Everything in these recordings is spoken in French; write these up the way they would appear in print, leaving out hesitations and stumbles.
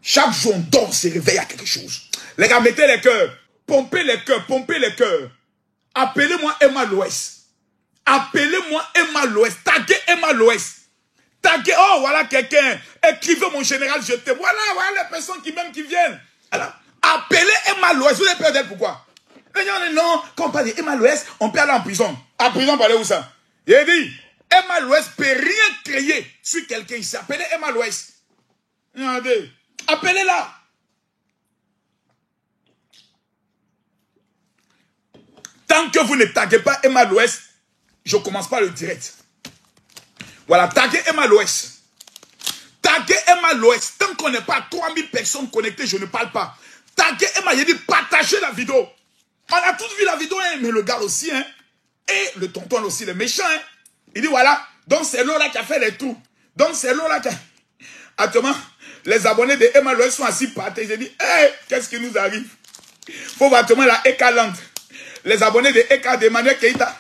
Chaque jour, on dort, on se réveille à quelque chose. Les gars, mettez les cœurs. Pompez les cœurs, pompez les cœurs. Appelez-moi Emma Loès. Appelez-moi Emma Loès. Taguez Emma Loès. Taguez, oh voilà quelqu'un. Écrivez mon général, je t'aime. Voilà les personnes qui m'aiment, qui viennent. Alors, appelez Emma Loès. Vous avez peur d'elle, pourquoi? Non, quand on parle d'Emma Loès, on peut aller en prison. En prison, parlez où ça? Il dit, Emma Loès peut rien créer sur quelqu'un ici. Appelez Emma Loès. Regardez. Appelez-la. Tant que vous ne taguez pas Emma Loès, je ne commence pas le direct. Voilà, taguez Emma Loès. Taguez Emma Loès. Tant qu'on n'est pas à 3000 personnes connectées, je ne parle pas. Taguez Emma, il dit partagez la vidéo. On a tous vu la vidéo, hein, mais le gars aussi, hein. Et le tonton aussi, le méchant, hein. Il dit voilà, donc c'est l'eau là qui a fait les trous. Donc c'est l'eau là qui a... Actuellement, les abonnés de Emma Loès sont assis par terre. J'ai dit, hey, qu'est-ce qui nous arrive? Faut voir actuellement la Eka Land. Les abonnés de Eka d'Emmanuel Keïta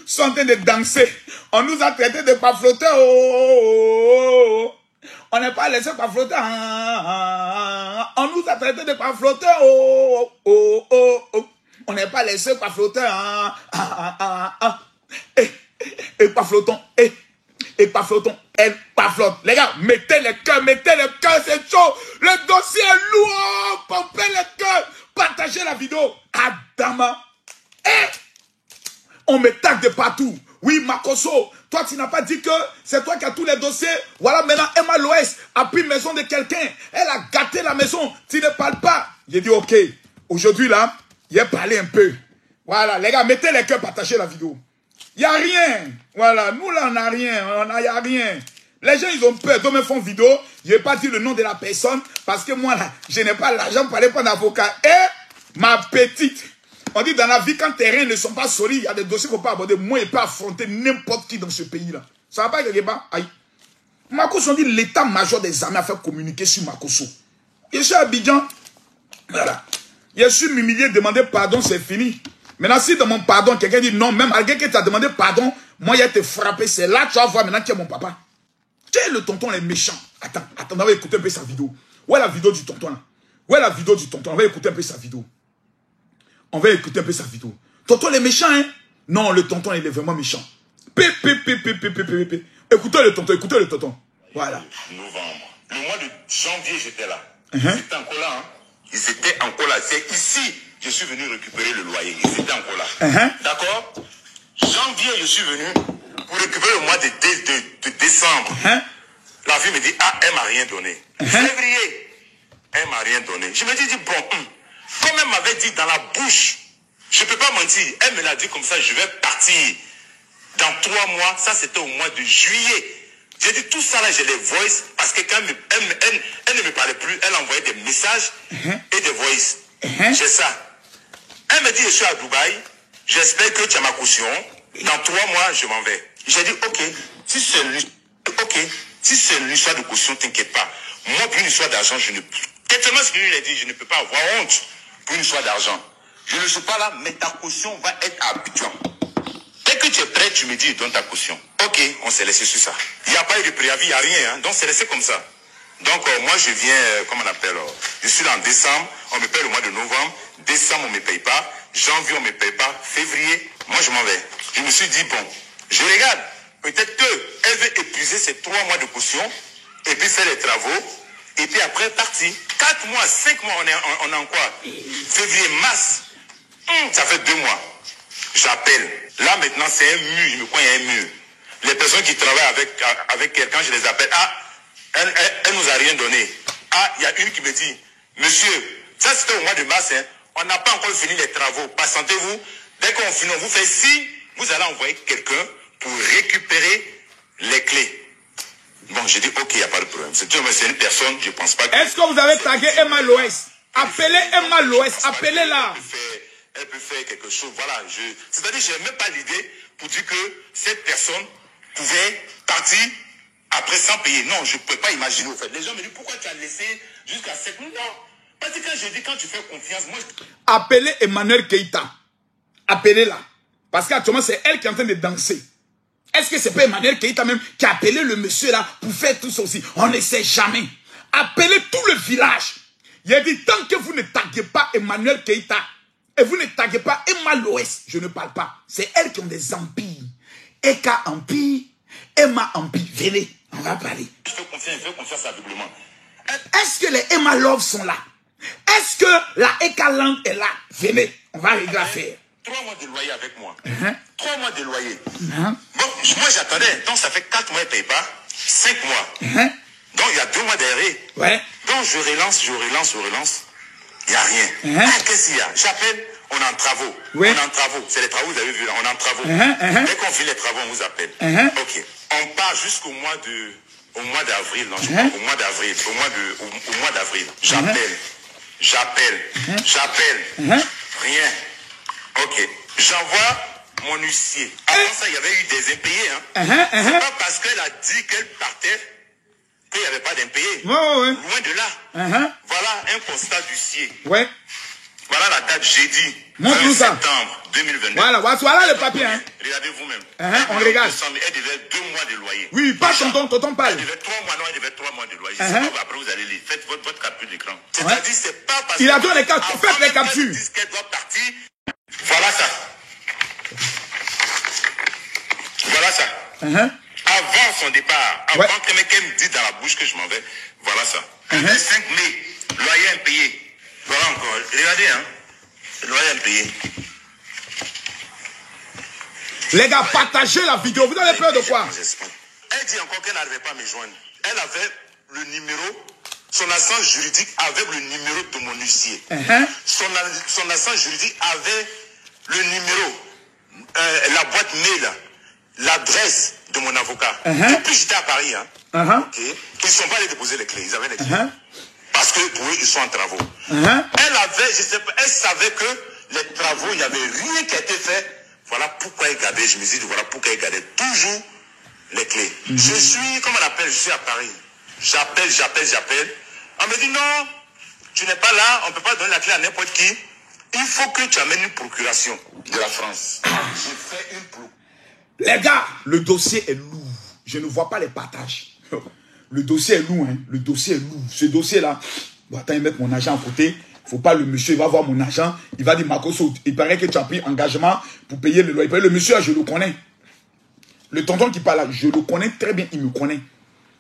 sont en train de danser. On nous a traités de pas flotteurs. Oh. On n'est pas laissé pas flotteurs. On nous a traités de pas flotteurs. Oh. On n'est pas laissé pas flotteurs. Et pas flottons. Et pas flottons. Elle pas flotte. Les gars, mettez les cœurs, c'est chaud. Le dossier est lourd. Pompez les cœurs. Partagez la vidéo. Adama. On me tague de partout. Oui, Makoso, toi tu n'as pas dit que c'est toi qui as tous les dossiers. Voilà, maintenant Emma Loès a pris la maison de quelqu'un. Elle a gâté la maison. Tu ne parles pas. J'ai dit ok. Aujourd'hui là, il a parlé un peu. Voilà, les gars, mettez les cœurs, partagez la vidéo. Il n'y a rien. Voilà, nous là, on n'a rien. Il n'y a rien. Les gens, ils ont peur. Donc, ils font vidéo. Je n'ai pas dit le nom de la personne. Parce que moi, là, je n'ai pas l'argent pour aller prendre un avocat. Et ma petite. On dit dans la vie, quand tes reins ne sont pas solides, il y a des dossiers qu'on peut aborder. Moi, je peux affronter n'importe qui dans ce pays-là. Ça va pas quelque part? Aïe. Makosso, on dit l'état-major des armées a fait communiquer sur Makosso. Je suis à Abidjan. Voilà. Je suis humilié, demander pardon, c'est fini. Maintenant, si dans mon pardon, quelqu'un dit non, même malgré que tu as demandé pardon, moi, il a été frappé. C'est là que tu vas voir maintenant qui est mon papa. Tu es le tonton, les méchants. Attends, on va écouter un peu sa vidéo. Où est la vidéo du tonton là? Où est la vidéo du tonton? On va écouter un peu sa vidéo. On va écouter un peu sa vidéo. Tonton, les méchants, hein? Non, le tonton, il est vraiment méchant. Écoutez le tonton, Voilà. Novembre. Le mois de janvier, j'étais là. Ils étaient encore là, hein? Ils étaient encore là. C'est ici, je suis venu récupérer le loyer. Ils étaient encore là. D'accord? Janvier, je suis venu pour récupérer le mois de décembre. La fille me dit, ah, elle m'a rien donné. Février, elle m'a rien donné. Je me dis, bon, comme elle m'avait dit dans la bouche, je ne peux pas mentir. Elle me l'a dit comme ça, je vais partir. Dans 3 mois, ça c'était au mois de juillet. J'ai dit tout ça là, je les voice parce que quand elle ne me parlait plus, elle envoyait des messages et des voices. J'ai ça. Elle me dit, je suis à Dubaï, j'espère que tu as ma caution. Dans 3 mois, je m'en vais. J'ai dit, ok, si c'est l'histoire de caution, t'inquiète pas. Moi, pour une histoire d'argent, je ne... Tellement ce que je lui ai dit, je ne peux pas avoir honte pour une histoire d'argent. Je ne suis pas là, mais ta caution va être à Abidjan. Dès que tu es prêt, tu me dis, donne ta caution. Ok, on s'est laissé sur ça. Il n'y a pas eu de préavis, il n'y a rien. Hein? Donc, c'est laissé comme ça. Donc, moi, je viens, comment on appelle, je suis là en décembre, on me paye le mois de novembre. Décembre, on ne me paye pas. Janvier, on ne me paye pas. Février, moi, je m'en vais. Je me suis dit, bon, je regarde. Peut-être qu'elle veut épuiser ces 3 mois de caution et puis faire les travaux. Et puis après, partir. 4 mois, 5 mois, on est en quoi? Février, mars. Ça fait 2 mois. J'appelle. Là, maintenant, c'est un mur. Je me crois qu'il y a un mur. Les personnes qui travaillent avec quelqu'un, je les appelle. Ah, elle nous a rien donné. Ah, il y a une qui me dit, monsieur, ça c'était au mois de mars, hein, on n'a pas encore fini les travaux. Patientez-vous. Dès qu'on finit, on vous fait signe, vous allez envoyer quelqu'un pour récupérer les clés. Bon, j'ai dit, ok, il n'y a pas de problème. C'est une personne, je ne pense pas que... Est-ce que vous avez tagué Emma Loès? Appelez Emma Loès, appelez-la. Elle peut faire quelque chose, voilà. C'est-à-dire, je n'ai même pas l'idée pour dire que cette personne pouvait partir après sans payer. Non, je ne peux pas imaginer, au fait. Les gens me disent, pourquoi tu as laissé jusqu'à 7 mois? Non. Parce que quand je dis, quand tu fais confiance, moi... Appelez Emmanuel Keïta. Appelez-la. Parce qu'actuellement, c'est elle qui est en train de danser. Est-ce que c'est pas Emmanuel Keïta même qui a appelé le monsieur là pour faire tout ça aussi? On ne sait jamais. appelé tout le village. Il a dit, tant que vous ne taguez pas Emmanuel Keïta, et vous ne taguez pas Emma Loès, je ne parle pas. C'est elles qui ont des empires. Eka Empire, Emma Empire. Venez, on va parler. Je fais confiance aveuglément. Est-ce que les Emma Love sont là? Est-ce que la Eka Land est là? Venez, on va régler l'affaire. 3 mois de loyer avec moi. 3 mois de loyer. Bon, moi j'attendais. Donc ça fait 4 mois, ils ne payent pas. 5 mois. Donc il y a 2 mois d'arrêt. Ouais. Donc je relance. Il n'y a rien. Qu'est-ce qu'il y a? J'appelle, on est en travaux. Ouais. On est en travaux. C'est les travaux, vous avez vu là, on est en travaux. Dès qu'on fait les travaux, on vous appelle. Ok. On part jusqu'au mois d'avril. Non, je crois, au mois d'avril. Au mois d'avril. J'appelle. Rien. Ok. J'envoie mon huissier. Avant ça, il y avait eu des impayés. C'est pas parce qu'elle a dit qu'elle partait qu'il n'y avait pas d'impayés. Loin de là. Voilà un constat d'huissier. Ouais. Voilà la date jeudi. 1 septembre 2022. Voilà le papier. Regardez vous-même. On regarde. Elle devait 2 mois de loyer. Oui, pas tonton parle. Elle devait 3 mois, non, elle devait 3 mois de loyer. Après, vous allez lire. Faites votre capture d'écran. C'est-à-dire, c'est pas parce il a donné les captures. Faites les captures. Qu'elle doit partir. Voilà ça. Voilà ça. Avant son départ, avant qu'elle me dise dans la bouche que je m'en vais, voilà ça. Le 5 mai, loyer impayé. Voilà encore. Regardez, loyer impayé. Les gars, partagez la vidéo. Vous avez peur de quoi? Elle dit encore qu'elle n'arrivait pas à me joindre. Elle avait le numéro, son assent juridique avec le numéro de mon huissier. Son assent juridique avait le numéro, la boîte mail, l'adresse de mon avocat. Depuis j'étais à Paris. Ils ne sont pas allés déposer les clés. Ils avaient les clés. Parce que pour eux, ils sont en travaux. Elle avait, je sais pas, elle savait que les travaux, il n'y avait rien qui a été fait. Voilà pourquoi elle gardait, je me dis, voilà pourquoi elle gardait toujours les clés. Je suis, comment on appelle, je suis à Paris. J'appelle. On me dit non, tu n'es pas là, on ne peut pas donner la clé à n'importe qui. Il faut que tu amènes une procuration de la France. J'ai fait une procuration. Les gars, le dossier est lourd. Je ne vois pas les partages. Le dossier est lourd, Le dossier est lourd. Ce dossier-là, bon, attends, il met mon agent à côté. Faut pas le monsieur, il va voir mon agent. Il va dire, Makoso, il paraît que tu as pris engagement pour payer le loyer. Le monsieur, je le connais. Le tonton qui parle là, je le connais très bien, il me connaît.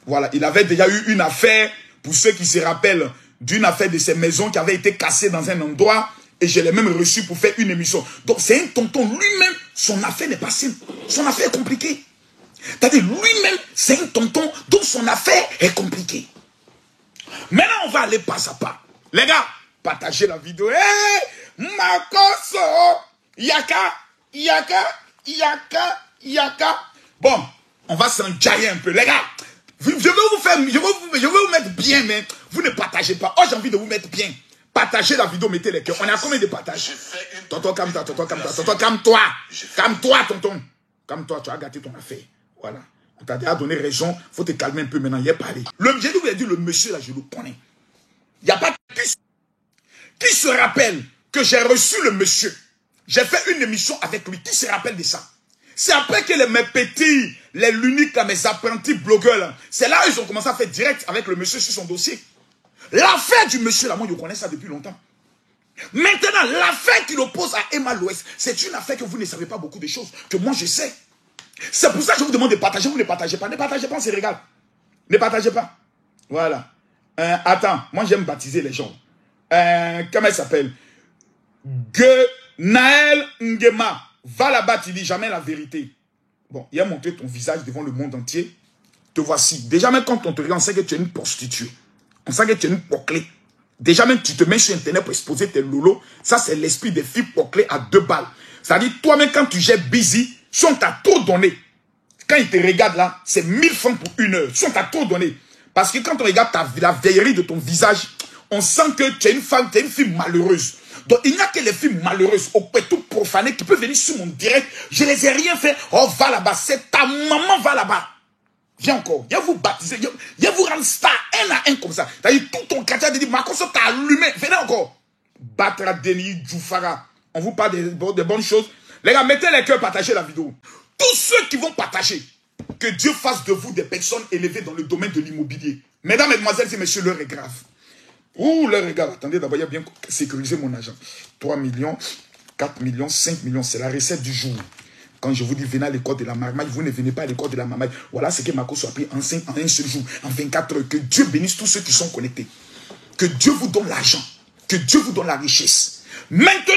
Voilà, il avait déjà eu une affaire, pour ceux qui se rappellent, d'une affaire de ces maisons qui avait été cassée dans un endroit. Et je l'ai même reçu pour faire une émission. Donc c'est un tonton, lui-même, son affaire n'est pas simple. Son affaire est compliquée. C'est-à-dire, lui-même, c'est un tonton dont son affaire est compliquée. Maintenant, on va aller pas à pas. Les gars, partagez la vidéo. Hey, Makoso, Yaka. Bon, on va s'enjailler un peu. Les gars, je vais vous mettre bien, mais vous ne partagez pas. Oh, j'ai envie de vous mettre bien. Partagez la vidéo, mettez les cœurs. On est à combien de partages? Tonton, calme-toi. Calme-toi, tonton. Calme-toi, tu as gâté ton affaire. Voilà. On t'a déjà donné raison. Il faut te calmer un peu maintenant. Il y a parlé. J'ai vous dit, le monsieur là, je le connais. Il n'y a pas qui se rappelle que j'ai reçu le monsieur. J'ai fait une émission avec lui. Qui se rappelle de ça? C'est après que mes petits, les luniques, mes apprentis blogueurs, c'est là qu'ils ont commencé à faire direct avec le monsieur sur son dossier. L'affaire du monsieur là, moi je connais ça depuis longtemps. Maintenant, l'affaire qu'il oppose à Emma Loès, c'est une affaire que vous ne savez pas beaucoup de choses, que moi je sais. C'est pour ça que je vous demande de partager, vous ne partagez pas. Ne partagez pas, on se régale. Ne partagez pas. Voilà. Attends, moi j'aime baptiser les gens. Comment elle s'appelle? Naël Ngema. Va là-bas, tu dis jamais la vérité. Bon, il a montré ton visage devant le monde entier. Te voici. Déjà même quand on te regarde, on sait que tu es une prostituée. On sait que tu es une poclée. Déjà même tu te mets sur internet pour exposer tes lolos. Ça c'est l'esprit des filles poclées à 2 balles. C'est-à-dire toi-même quand tu gères busy, si on t'a tout donné, quand ils te regardent là, c'est 1000 francs pour 1 heure. Si on t'a tout donné. Parce que quand on regarde la vieillerie de ton visage, on sent que tu es une femme, tu es une fille malheureuse. Donc il n'y a que les filles malheureuses, au tout profanées, qui peuvent venir sur mon direct. Je ne les ai rien fait. Oh, va là-bas. C'est ta maman, va là-bas. Viens encore. Viens vous baptiser. Viens vous rendre star un à un comme ça. C'est-à-dire tout ton quartier te dit, Makoso t'a allumé. Venez encore. Batra Deni, Djoufara. On vous parle des bonnes choses. Les gars, mettez les cœurs, partagez la vidéo. Tous ceux qui vont partager, que Dieu fasse de vous des personnes élevées dans le domaine de l'immobilier. Mesdames, mesdemoiselles et messieurs, l'heure est grave. Ouh, l'heure est grave. Attendez, d'abord, il y a bien sécurisé mon argent. 3 millions, 4 millions, 5 millions. C'est la recette du jour. Quand je vous dis venez à l'école de la marmaille, vous ne venez pas à l'école de la marmaille. Voilà ce que Makosso a pris en un seul jour, en 24 heures. Que Dieu bénisse tous ceux qui sont connectés. Que Dieu vous donne l'argent. Que Dieu vous donne la richesse. Maintenant,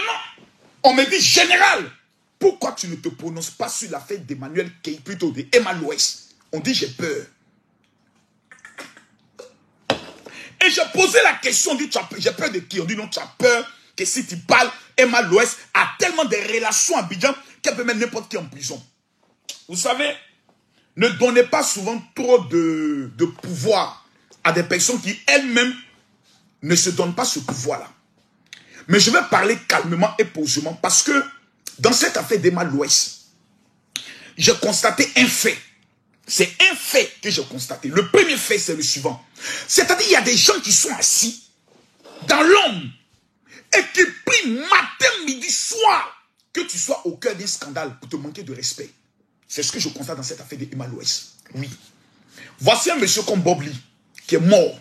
on me dit, général, pourquoi tu ne te prononces pas sur l'affaire d'Emmanuel Key, plutôt d'Emma Loès? On dit, j'ai peur. Et j'ai posé la question, on dit, j'ai peur de qui? On dit, non, tu as peur que si tu parles, Emma Loès a tellement de relations à Abidjan qu'elle peut mettre n'importe qui en prison. Vous savez, ne donnez pas souvent trop de pouvoir à des personnes qui elles-mêmes ne se donnent pas ce pouvoir-là. Mais je vais parler calmement et posément parce que dans cette affaire d'Emma Loès, j'ai constaté un fait. C'est un fait que j'ai constaté. Le premier fait, c'est le suivant. C'est-à-dire, il y a des gens qui sont assis dans l'ombre et qui prient matin, midi, soir que tu sois au cœur d'un scandale pour te manquer de respect. C'est ce que je constate dans cette affaire d'Emma Loès. Oui. Voici un monsieur comme Bob Lee, qui est mort.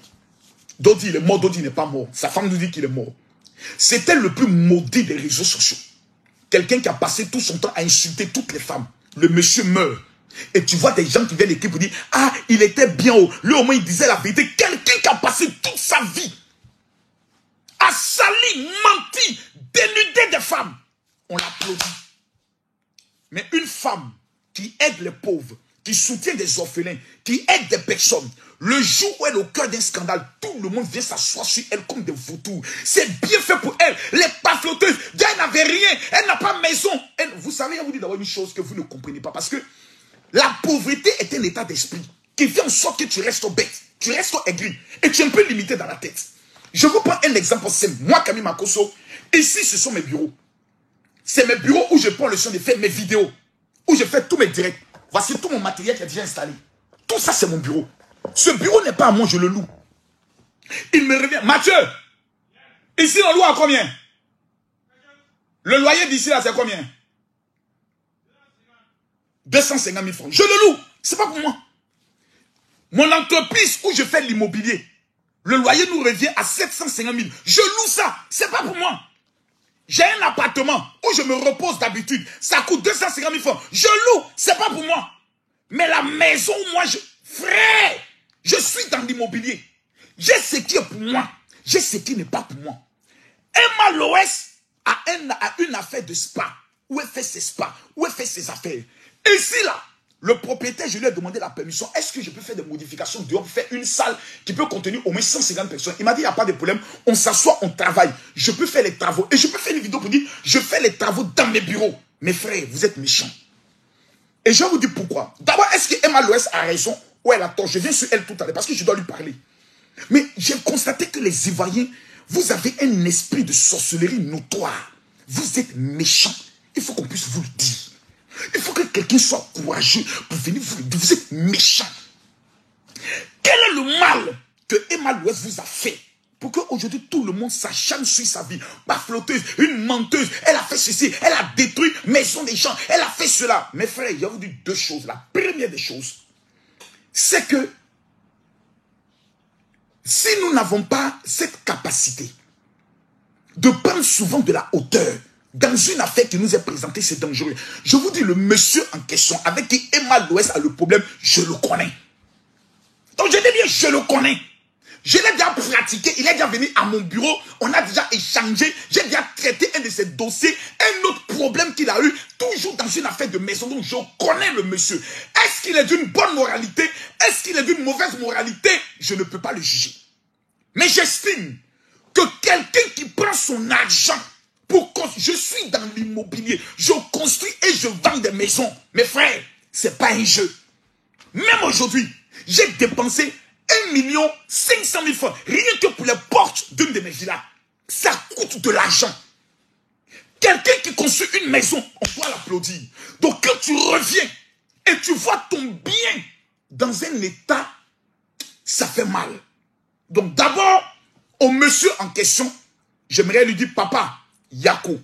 D'autres disent il est mort, d'autres disent il n'est pas mort. Sa femme nous dit qu'il est mort. C'était le plus maudit des réseaux sociaux. Quelqu'un qui a passé tout son temps à insulter toutes les femmes. Le monsieur meurt. Et tu vois des gens qui viennent écrire pour dire ah, il était bien haut. Lui au moins il disait la vérité. Quelqu'un qui a passé toute sa vie à salir, mentir, dénuder des femmes. On l'applaudit. Mais une femme qui aide les pauvres, qui soutient des orphelins, qui aide des personnes, le jour où elle est au cœur d'un scandale, tout le monde vient s'asseoir sur elle comme des vautours. C'est bien fait pour elle. Les pafloteuses, elle n'avait rien, elle n'a pas maison. Elle, vous savez, je vous dis d'abord une chose que vous ne comprenez pas. Parce que la pauvreté est un état d'esprit qui fait en sorte que tu restes bête, tu restes aigri et tu es un peu limité dans la tête. Je vous prends un exemple simple. Moi, Camille Makosso, ici, ce sont mes bureaux. C'est mes bureaux où je prends le soin de faire mes vidéos, où je fais tous mes directs. Voici tout mon matériel qui est déjà installé. Tout ça, c'est mon bureau. Ce bureau n'est pas à moi, je le loue. Il me revient. Mathieu, ici, on loue à combien? Le loyer d'ici, là, c'est combien? 250 000 francs. Je le loue. C'est pas pour moi. Mon entreprise où je fais l'immobilier, le loyer nous revient à 750 000. Je loue ça. C'est pas pour moi. J'ai un appartement où je me repose d'habitude. Ça coûte 250 000 francs. Je loue. C'est pas pour moi. Mais la maison où moi, frère, je suis dans l'immobilier. J'ai ce qui est pour moi. J'ai ce qui n'est pas pour moi. Emma Loès a une affaire de spa. Où elle fait ses spas. Où elle fait ses affaires. Ici, là, le propriétaire, je lui ai demandé la permission. Est-ce que je peux faire des modifications dehors pour faire une salle qui peut contenir au moins 150 personnes? Il m'a dit, il n'y a pas de problème. On s'assoit, on travaille. Je peux faire les travaux. Et je peux faire une vidéo pour dire, je fais les travaux dans mes bureaux. Mes frères, vous êtes méchants. Et je vais vous dire pourquoi. D'abord, est-ce que Emma Loès a raison ou elle a tort? Je viens sur elle tout à l'heure parce que je dois lui parler. Mais j'ai constaté que les Ivoiriens, vous avez un esprit de sorcellerie notoire. Vous êtes méchants. Il faut qu'on puisse vous le dire. Il faut que quelqu'un soit courageux pour venir vous le dire. Vous êtes méchants. Quel est le mal que Emma Loès vous a fait pour qu'aujourd'hui tout le monde s'acharne sur sa vie? Ma flotteuse, une menteuse, elle a fait ceci, elle a détruit maison des gens, elle a fait cela. Mes frères, je vais vous dire deux choses. La première des choses, c'est que si nous n'avons pas cette capacité de prendre souvent de la hauteur dans une affaire qui nous est présentée, c'est dangereux. Je vous dis, le monsieur en question avec qui Emma Loès a le problème, je le connais. Donc je dis bien, je le connais. Je l'ai déjà pratiqué, il est déjà venu à mon bureau, on a déjà échangé, j'ai déjà traité un de ses dossiers, un autre problème qu'il a eu, toujours dans une affaire de maison, donc je connais le monsieur. Est-ce qu'il est d'une bonne moralité? Est-ce qu'il est d'une mauvaise moralité? Je ne peux pas le juger. Mais j'estime que quelqu'un qui prend son argent pour construire, je suis dans l'immobilier, je construis et je vends des maisons. Mes frères, c'est pas un jeu. Même aujourd'hui, j'ai dépensé 1 500 000 francs, rien que pour les portes d'une de mes villas. Ça coûte de l'argent. Quelqu'un qui construit une maison, on doit l'applaudir. Donc quand tu reviens et tu vois ton bien dans un état, ça fait mal. Donc d'abord, au monsieur en question, j'aimerais lui dire, papa, Yako,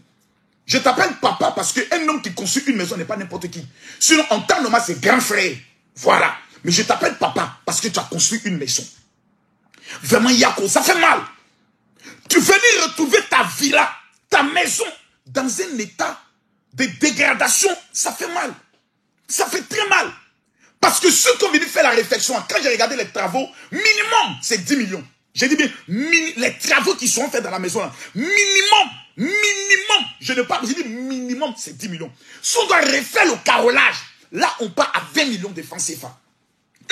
je t'appelle papa parce qu'un homme qui construit une maison n'est pas n'importe qui. Sinon, en temps normal, c'est grand frère. Voilà. Mais je t'appelle papa parce que tu as construit une maison. Vraiment, Yako, ça fait mal. Tu venais retrouver ta villa, ta maison, dans un état de dégradation, ça fait mal. Ça fait très mal. Parce que ceux qui ont venu faire la réflexion, quand j'ai regardé les travaux, minimum, c'est 10 millions. J'ai dit bien, les travaux qui sont faits dans la maison, là, minimum, je ne parle pas, j'ai dit minimum, c'est 10 millions. Si on doit refaire le carrelage, là, on part à 20 millions de francs CFA.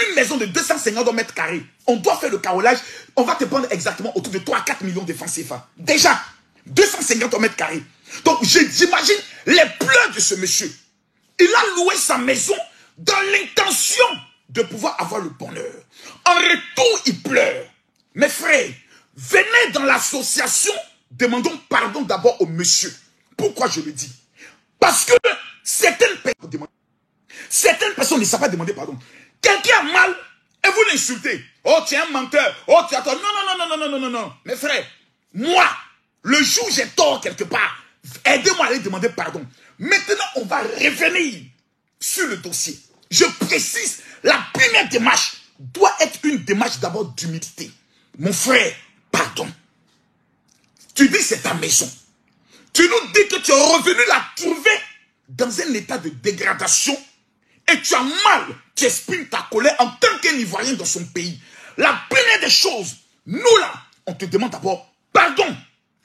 Une maison de 250 mètres carrés, on doit faire le carrelage, on va te prendre exactement autour de 3 à 4 millions de francs CFA. Déjà, 250 mètres carrés. Donc, j'imagine les pleurs de ce monsieur. Il a loué sa maison dans l'intention de pouvoir avoir le bonheur. En retour, il pleure. Mes frères, venez dans l'association, demandons pardon d'abord au monsieur. Pourquoi je le dis? Parce que certaines personnes ne savent pas demander pardon. Quelqu'un a mal et vous l'insultez. Oh, tu es un menteur. Oh, tu as tort. Non. Mes frères, moi, le jour où j'ai tort quelque part, aidez-moi à aller demander pardon. Maintenant, on va revenir sur le dossier. Je précise, la première démarche doit être une démarche d'abord d'humilité. Mon frère, pardon. Tu dis c'est ta maison. Tu nous dis que tu es revenu la trouver dans un état de dégradation et tu as mal, tu exprimes ta colère en tant qu'un Ivoirien dans son pays. La première des choses, nous là, on te demande d'abord pardon.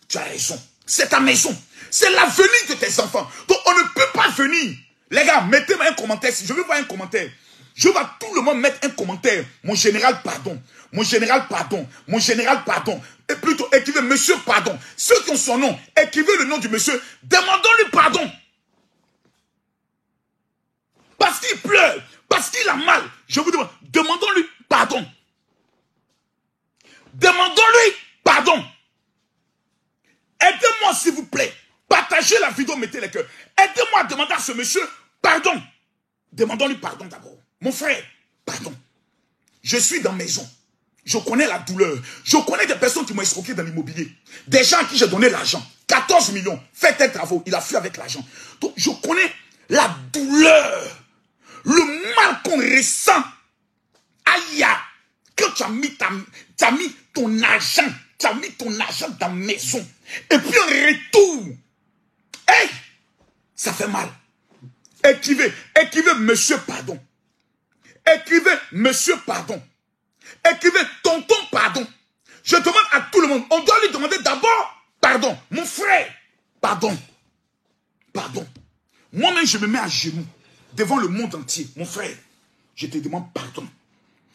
Tu as raison. C'est ta maison. C'est l'avenir de tes enfants. Donc on ne peut pas venir. Les gars, mettez-moi un commentaire. Si je veux voir un commentaire, je vais tout le monde mettre un commentaire. Mon général, pardon. Mon général, pardon. Mon général, pardon. Et plutôt, écrivez monsieur, pardon. Ceux qui ont son nom, écrivez le nom du monsieur. Demandons-lui pardon. Parce qu'il pleure. Parce qu'il a mal. Je vous demande, demandons-lui pardon. Demandons-lui pardon. Aidez-moi s'il vous plaît. Partagez la vidéo, mettez les cœurs. Aidez-moi à demander à ce monsieur pardon. Demandons-lui pardon d'abord. Mon frère, pardon. Je suis dans maison. Je connais la douleur. Je connais des personnes qui m'ont escroqué dans l'immobilier. Des gens à qui j'ai donné l'argent. 14 millions. Faites tes travaux. Il a fui avec l'argent. Donc je connais la douleur. Le mal qu'on ressent. Aïe. Quand tu as mis ton argent. Tu as mis ton argent dans la maison. Et puis en retour. Hey, ça fait mal. Écrivez monsieur pardon. Écrivez monsieur pardon. Écrivez tonton pardon. Je demande à tout le monde, on doit lui demander d'abord pardon. Mon frère, pardon. Pardon. Moi-même je me mets à genoux devant le monde entier. Mon frère, je te demande pardon.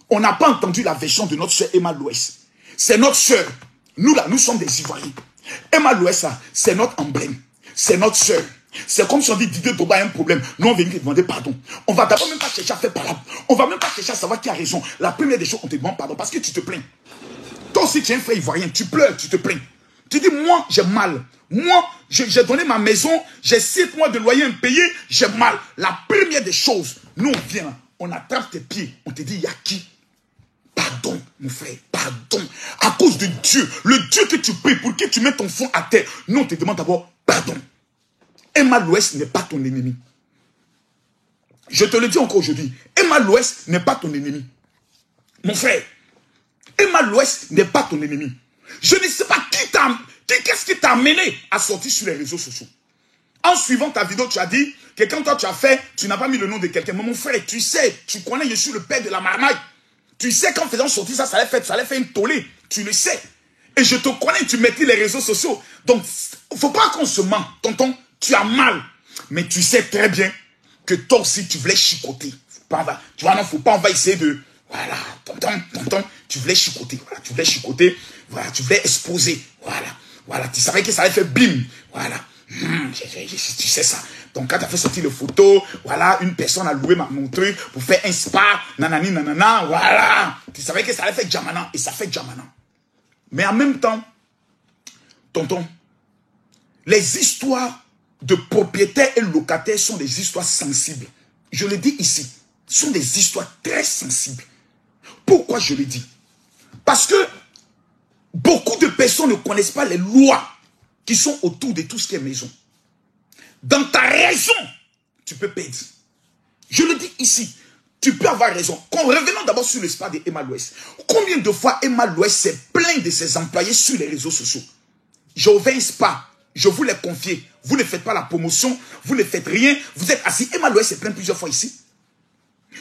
On n'a pas entendu la version de notre soeur Emma Louès. C'est notre soeur. Nous là, nous sommes des Ivoiriens. Emma Louès, c'est notre emblème. C'est notre soeur. C'est comme si on dit Didier Toba a un problème. Nous, on vient te demander pardon. On va d'abord même pas chercher à faire pardon. On va même pas chercher à savoir qui a raison. La première des choses, on te demande pardon parce que tu te plains. Toi aussi, tu es un frère ivoirien. Tu pleures, tu te plains. Tu dis, moi, j'ai mal. Moi, j'ai donné ma maison. J'ai 7 mois de loyer impayé. J'ai mal. La première des choses, nous, on vient, on attrape tes pieds. On te dit, il y a qui? Pardon, mon frère, pardon. À cause de Dieu, le Dieu que tu pries pour que tu mettes ton fond à terre. Nous, on te demande d'abord pardon. Emma Louès n'est pas ton ennemi. Je te le dis encore aujourd'hui. Emma Louès n'est pas ton ennemi. Mon frère, Emma Louès n'est pas ton ennemi. Je ne sais pas qu'est-ce qui t'a amené à sortir sur les réseaux sociaux. En suivant ta vidéo, tu as dit que quand toi tu as fait, tu n'as pas mis le nom de quelqu'un. Mais mon frère, tu sais, tu connais, je suis le père de la marmaille. Tu sais qu'en faisant sortir ça, ça allait faire une tollée. Tu le sais. Et je te connais, tu mettais les réseaux sociaux. Donc, il ne faut pas qu'on se mente, tonton. Tu as mal. Mais tu sais très bien que toi aussi, tu voulais chicoter. Tu vois, non, faut pas, on va essayer de... Voilà, tonton, tu voulais chicoter. Voilà, tu voulais chicoter. Voilà, tu voulais exposer. Voilà, tu savais que ça allait faire bim. Voilà. Tu sais ça. Donc, quand tu as fait sortir les photos, voilà, une personne a loué mon truc pour faire un spa, nanani, nanana, voilà. Tu savais que ça allait faire Djamana. Et ça fait Djamana. Mais en même temps, tonton, les histoires de propriétaires et locataires sont des histoires sensibles. Je le dis ici, sont des histoires très sensibles. Pourquoi je le dis? Parce que beaucoup de personnes ne connaissent pas les lois qui sont autour de tout ce qui est maison. Dans ta raison, tu peux perdre. Je le dis ici, tu peux avoir raison. Revenons d'abord sur l'espoir de Emma Louest. Combien de fois Emma Louest s'est plaint de ses employés sur les réseaux sociaux? Je ouvert un spa, je vous l'ai confié. Vous ne faites pas la promotion, vous ne faites rien. Vous êtes assis. Emma Louest s'est plaint plusieurs fois ici.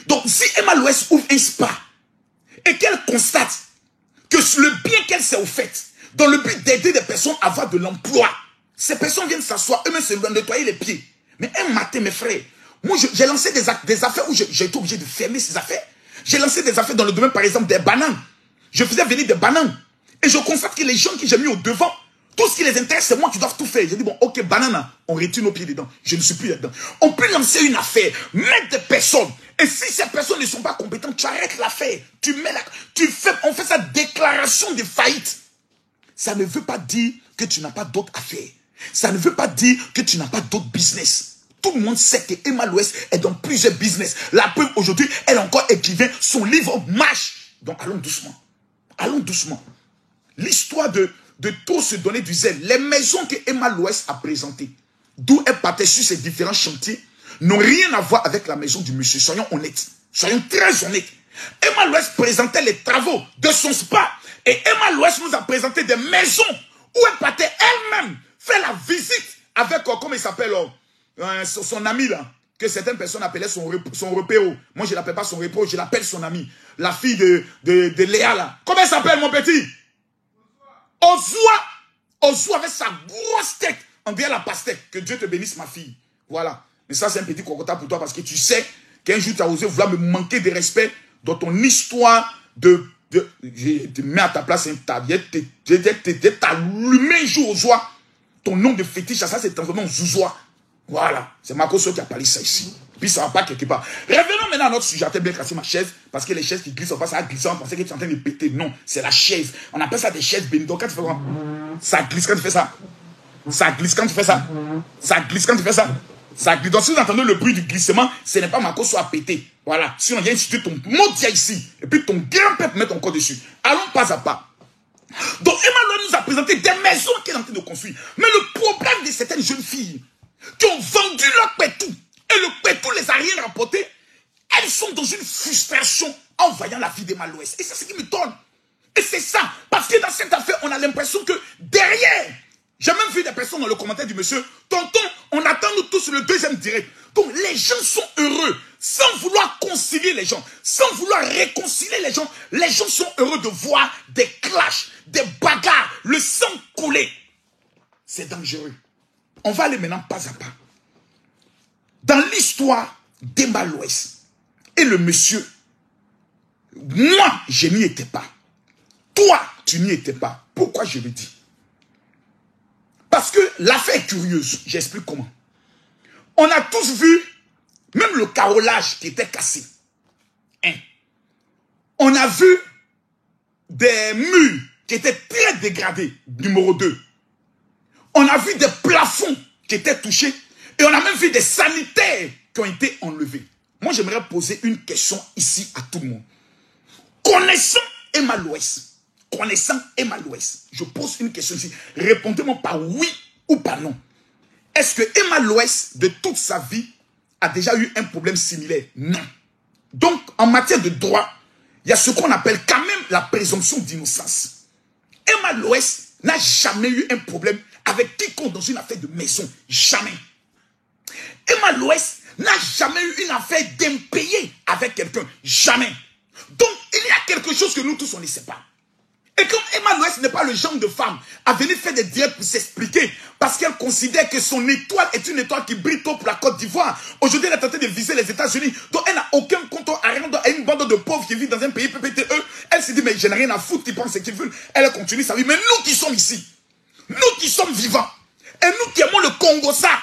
Donc, si Emma Louest ouvre un spa et qu'elle constate que le bien qu'elle s'est offert, dans le but d'aider des personnes à avoir de l'emploi, ces personnes viennent s'asseoir, eux-mêmes se nettoyer les pieds. Mais un matin, mes frères, moi, j'ai lancé des affaires où j'ai été obligé de fermer ces affaires. J'ai lancé des affaires dans le domaine, par exemple, des bananes. Je faisais venir des bananes. Et je constate que les gens que j'ai mis au devant, tout ce qui les intéresse, c'est moi qui dois tout faire. J'ai dit, bon, ok, banane, on retire nos pieds dedans. Je ne suis plus là-dedans. On peut lancer une affaire, mettre des personnes. Et si ces personnes ne sont pas compétentes, tu arrêtes l'affaire. On fait sa déclaration de faillite. Ça ne veut pas dire que tu n'as pas d'autres affaires. Ça ne veut pas dire que tu n'as pas d'autres business. Tout le monde sait que Emma Louest est dans plusieurs business. La preuve, aujourd'hui, elle a encore écrivain. Son livre marche. Donc, allons doucement. Allons doucement. L'histoire de tout se donner du zèle. Les maisons que Emma Louest a présentées, d'où elle partait sur ses différents chantiers, n'ont rien à voir avec la maison du monsieur. Soyons honnêtes. Soyons très honnêtes. Emma Louest présentait les travaux de son spa. Et Emma Louest nous a présenté des maisons où elle partait elle-même faire la visite avec, comment il s'appelle, son ami là, que certaines personnes appelaient son repéro. Moi, je ne l'appelle pas son repéro, je l'appelle son ami. La fille de Léa là. Comment elle s'appelle, mon petit? Ozua avec sa grosse tête. On dirait la pastèque. Que Dieu te bénisse, ma fille. Voilà. Mais ça, c'est un petit cocota pour toi parce que tu sais qu'un jour, tu as osé vouloir me manquer de respect dans ton histoire je te mets à ta place un tas. Je t'allumer un jour Ozua. Ton nom de fétiche, ça c'est transformé en Zouzoua. Voilà. C'est Marco qui a parlé ça ici. Puis ça va pas quelque part. Revenons maintenant à notre sujet. J'ai bien cassé ma chaise. Parce que les chaises qui glissent, ça va glisser. On pensait que tu es en train de péter. Non, c'est la chaise. On appelle ça des chaises bénies. Donc quand tu fais quoi? Ça glisse quand tu fais ça. Ça glisse quand tu fais ça. Ça glisse quand tu fais ça. Ça glisse. Donc si vous entendez le bruit du glissement, ce n'est pas Marco à péter. Voilà. Si on vient instituer ton modia ici, et puis ton grand-père peut mettre ton corps dessus. Allons pas à pas. Donc Emmanuel nous a présenté des maisons qu'elle est en train de construire. Mais le problème de certaines jeunes filles qui ont vendu leur pétou et le pétou les a rien rapporté, elles sont dans une frustration en voyant la vie d'Emma Louest. Et c'est ce qui me donne. Et c'est ça. Parce que dans cette affaire, on a l'impression que derrière, j'ai même vu des personnes dans le commentaire du monsieur, tonton, on attend nous tous le deuxième direct. Donc les gens sont heureux, sans vouloir concilier les gens, sans vouloir réconcilier les gens sont heureux de voir des clashs, des bagarres, le sang couler. C'est dangereux. On va aller maintenant pas à pas. Dans l'histoire d'Emma Louest et le monsieur, moi, je n'y étais pas. Toi, tu n'y étais pas. Pourquoi je le dis? Parce que l'affaire est curieuse. J'explique comment. On a tous vu, même le carrelage qui était cassé. On a vu des murs qui étaient très dégradés. Numéro 2. On a vu des plafonds qui étaient touchés. Et on a même vu des sanitaires qui ont été enlevés. Moi, j'aimerais poser une question ici à tout le monde. Connaissant Emma Louest, je pose une question ici. Répondez-moi par oui ou par non. Est-ce que Emma Louest, de toute sa vie, a déjà eu un problème similaire? Non. Donc, en matière de droit, il y a ce qu'on appelle quand même la présomption d'innocence. Emma Louest n'a jamais eu un problème avec quiconque dans une affaire de maison. Jamais. Emma Louest n'a jamais eu une affaire d'impayé avec quelqu'un. Jamais. Donc, il y a quelque chose que nous tous, on ne sait pas. Et comme Emma Louest n'est pas le genre de femme à venir faire des directs pour s'expliquer, parce qu'elle considère que son étoile est une étoile qui brille tôt pour la Côte d'Ivoire. Aujourd'hui, elle est tentée de viser les États-Unis. Donc, elle n'a aucun compte à une bande de pauvres qui vivent dans un pays PPTE. Elle se dit, mais je n'ai rien à foutre, qui pensent ce qu'ils veulent. Elle continue sa vie. Mais nous qui sommes ici, nous qui sommes vivants, et nous qui aimons le Congo, ça,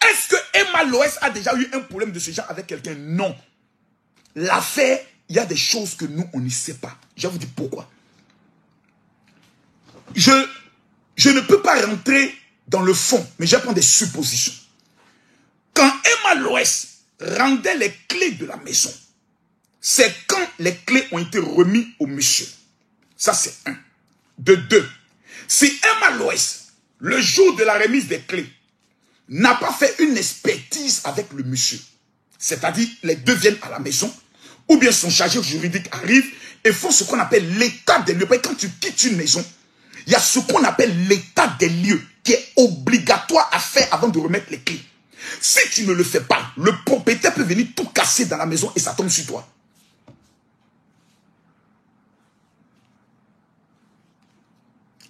est-ce que Emma Louest a déjà eu un problème de ce genre avec quelqu'un? Non. L'affaire, il y a des choses que nous, on ne sait pas. Je vais vous dire pourquoi. Je ne peux pas rentrer dans le fond, mais je vais prendre des suppositions. Quand Emma Louest rendait les clés de la maison, c'est quand les clés ont été remises au monsieur. Ça, c'est un. De deux, si Emma Louest, le jour de la remise des clés, n'a pas fait une expertise avec le monsieur, c'est-à-dire les deux viennent à la maison ou bien son chargé juridique arrive et font ce qu'on appelle l'état des lieux. Quand tu quittes une maison, il y a ce qu'on appelle l'état des lieux qui est obligatoire à faire avant de remettre les clés. Si tu ne le fais pas, le propriétaire peut venir tout casser dans la maison et ça tombe sur toi.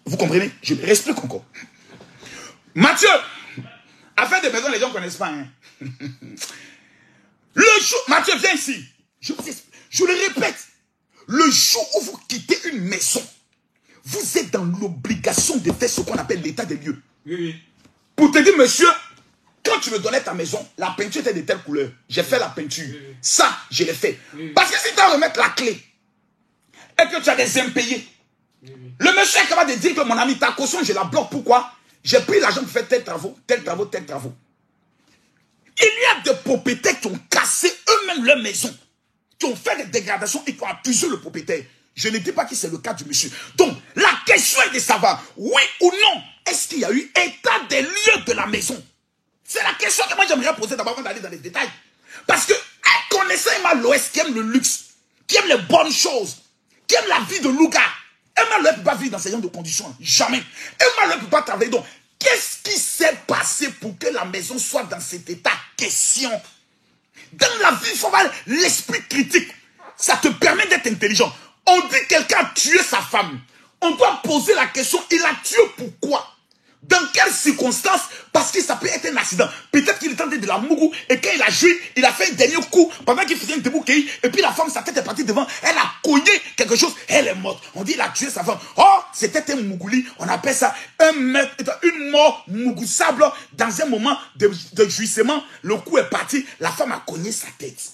Vous comprenez? Je réexplique encore. Mathieu, affaire de maison, les gens ne connaissent pas. Hein? Le jour, Mathieu, viens ici. Je le répète. Le jour où vous quittez une maison, vous êtes dans l'obligation de faire ce qu'on appelle l'état des lieux. Oui, oui. Pour te dire, monsieur, quand tu me donnais ta maison, la peinture était de telle couleur. J'ai fait la peinture. Oui, oui. Ça, je l'ai fait. Oui, oui. Parce que si tu as remettre la clé et que tu as des impayés, oui, oui. Le monsieur est capable de dire que mon ami, ta caution, je la bloque. Pourquoi? J'ai pris l'argent pour faire tel travaux, tel travaux, tel travaux. Il y a des propriétaires qui ont cassé eux-mêmes leur maison, qui ont fait des dégradations et qui ont accusé le propriétaire. Je ne dis pas que c'est le cas du monsieur. Donc, la question est de savoir, oui ou non, est-ce qu'il y a eu état des lieux de la maison? C'est la question que moi j'aimerais poser d'abord avant d'aller dans les détails. Parce que, connaissant Emma Loès qui aime le luxe, qui aime les bonnes choses, qui aime la vie de Louga, Emma Loès ne peut pas vivre dans ce genre de conditions. Jamais. Emma Loès ne peut pas travailler. Donc, qu'est-ce qui s'est passé pour que la maison soit dans cet état? Question. Dans la vie, il faut avoir l'esprit critique. Ça te permet d'être intelligent. On dit que quelqu'un a tué sa femme. On doit poser la question, il a tué pourquoi? Dans quelles circonstances? Parce que ça peut être un accident. Peut-être qu'il est tenté de la mougou et quand il a joué, il a fait un dernier coup pendant qu'il faisait un débouquet et puis la femme, sa tête est partie devant, elle a cogné quelque chose, elle est morte. On dit il a tué sa femme. Oh, c'était un mougouli, on appelle ça une mort mougoussable dans un moment de jouissement. Le coup est parti, la femme a cogné sa tête.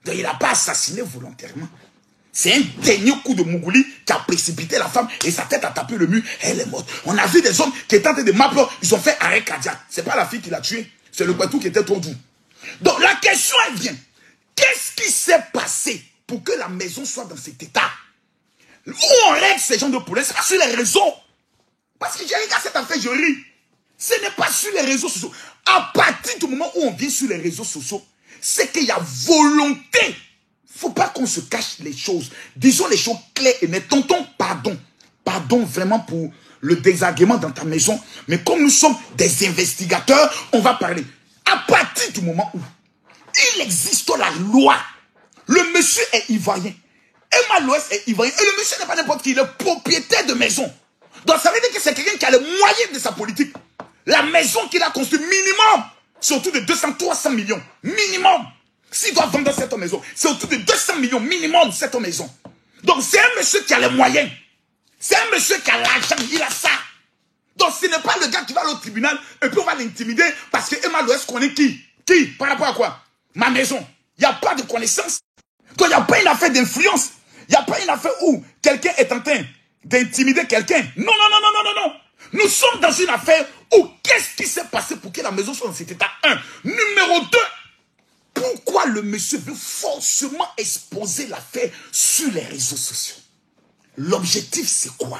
Donc il n'a pas assassiné volontairement. C'est un dernier coup de Mougouli qui a précipité la femme et sa tête a tapé le mur, elle est morte. On a vu des hommes qui étaient en train de m'appeler, ils ont fait arrêt cardiaque. C'est pas la fille qui l'a tué, c'est le poitou qui était trop doux. Donc la question elle vient, qu'est-ce qui s'est passé pour que la maison soit dans cet état? Où on règle ces gens de problèmes, c'est pas sur les réseaux. Parce que j'ai regardé cette affaire, je ris. Ce n'est pas sur les réseaux sociaux. À partir du moment où on vient sur les réseaux sociaux, c'est qu'il y a volonté. Il ne faut pas qu'on se cache les choses. Disons les choses claires et nettes. Tonton, pardon. Pardon vraiment pour le désagrément dans ta maison. Mais comme nous sommes des investigateurs, on va parler. À partir du moment où il existe la loi, le monsieur est ivoirien. Emma Loès est ivoirien. Et le monsieur n'est pas n'importe qui, il est propriétaire de maison. Donc ça veut dire que c'est quelqu'un qui a les moyens de sa politique. La maison qu'il a construite minimum, c'est autour de 200-300 millions. Minimum. S'il doit vendre cette maison, c'est autour de 200 millions minimum cette maison. Donc c'est un monsieur qui a les moyens. C'est un monsieur qui a l'argent, il a ça. Donc ce n'est pas le gars qui va aller au tribunal et puis on va l'intimider parce que Emma Loès connaît qui? Qui? Par rapport à quoi? Ma maison. Il n'y a pas de connaissance. Donc il n'y a pas une affaire d'influence. Il n'y a pas une affaire où quelqu'un est en train d'intimider quelqu'un. Non, non, non, non, non, non, non. Nous sommes dans une affaire où qu'est-ce qui s'est passé pour que la maison soit dans cet état? 1. Numéro 2. Pourquoi le monsieur veut forcément exposer l'affaire sur les réseaux sociaux? L'objectif, c'est quoi?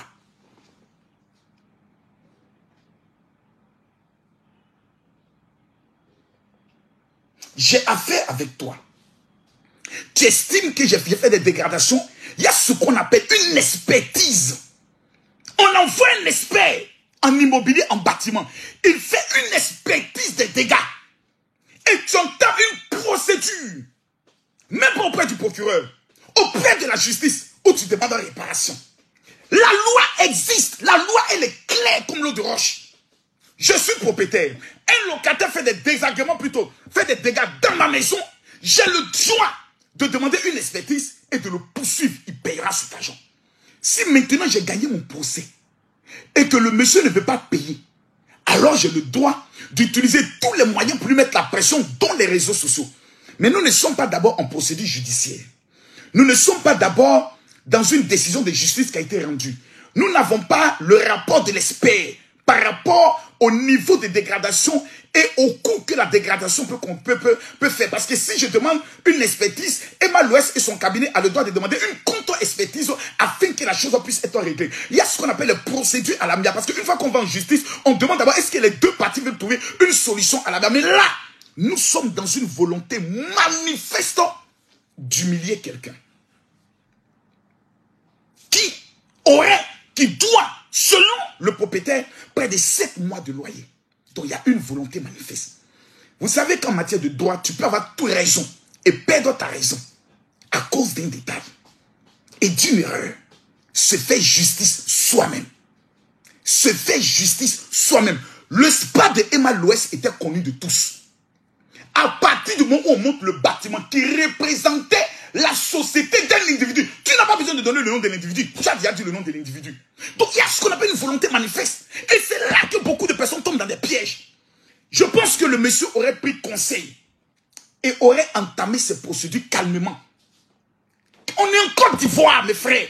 J'ai affaire avec toi. Tu estimes que j'ai fait des dégradations? Il y a ce qu'on appelle une expertise. On envoie un expert en immobilier, en bâtiment. Il fait une expertise des dégâts. Et tu entends une procédure, même pas auprès du procureur, auprès de la justice, où tu demandes en réparation. La loi existe, la loi elle est claire comme l'eau de roche. Je suis propriétaire, un locataire fait des désagréments plutôt, fait des dégâts dans ma maison, j'ai le droit de demander une expertise et de le poursuivre, il payera cet argent. Si maintenant j'ai gagné mon procès, et que le monsieur ne veut pas payer, alors j'ai le droit d'utiliser tous les moyens pour lui mettre la pression dans les réseaux sociaux. Mais nous ne sommes pas d'abord en procédure judiciaire. Nous ne sommes pas d'abord dans une décision de justice qui a été rendue. Nous n'avons pas le rapport de l'expert par rapport au niveau de dégradation et au coût que la dégradation peut faire. Parce que si je demande une expertise, Emma Loès et son cabinet a le droit de demander une contre-expertise afin que la chose puisse être réglée. Il y a ce qu'on appelle les procédures à l'amiable. Parce qu'une fois qu'on va en justice, on demande d'abord est-ce que les deux parties veulent trouver une solution à l'amiable. Mais là, nous sommes dans une volonté manifeste d'humilier quelqu'un. Qui doit, selon le propriétaire, près de 7 mois de loyer. Donc il y a une volonté manifeste. Vous savez qu'en matière de droit, tu peux avoir toute raison et perdre ta raison à cause d'un détail et d'une erreur. Se fait justice soi-même. Se fait justice soi-même. Le spa de Emma Loès était connu de tous. À partir du moment où on monte le bâtiment qui représentait la société d'un individu, tu n'as pas besoin de donner le nom de l'individu. Tu as déjà dit le nom de l'individu. Donc il y a ce qu'on appelle une volonté manifeste. Et c'est là que beaucoup de personnes tombent dans des pièges. Je pense que le monsieur aurait pris conseil et aurait entamé ses procédures calmement. On est en Côte d'Ivoire, mes frères.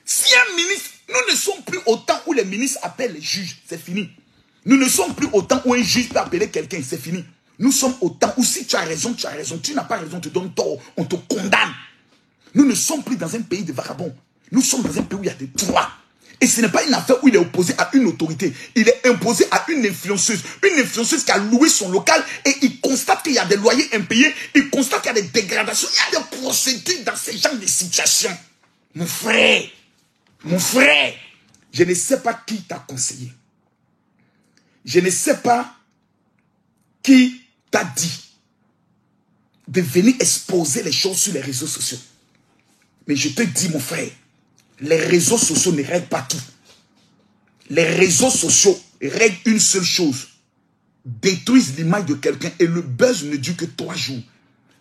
Si un ministre, nous ne sommes plus au temps où les ministres appellent les juges, c'est fini. Nous ne sommes plus au temps où un juge peut appeler quelqu'un, c'est fini. Nous sommes au temps où si tu as raison, tu as raison. Tu n'as pas raison, on te donne tort, on te condamne. Nous ne sommes plus dans un pays de vagabonds. Nous sommes dans un pays où il y a des droits. Et ce n'est pas une affaire où il est opposé à une autorité. Il est imposé à une influenceuse. Une influenceuse qui a loué son local et il constate qu'il y a des loyers impayés. Il constate qu'il y a des dégradations. Il y a des procédures dans ces genres de situations. Mon frère, je ne sais pas qui t'a conseillé. Je ne sais pas qui t'a dit de venir exposer les choses sur les réseaux sociaux. Mais je te dis, mon frère, les réseaux sociaux ne règlent pas tout. Les réseaux sociaux règlent une seule chose. Détruisent l'image de quelqu'un et le buzz ne dure que 3 jours.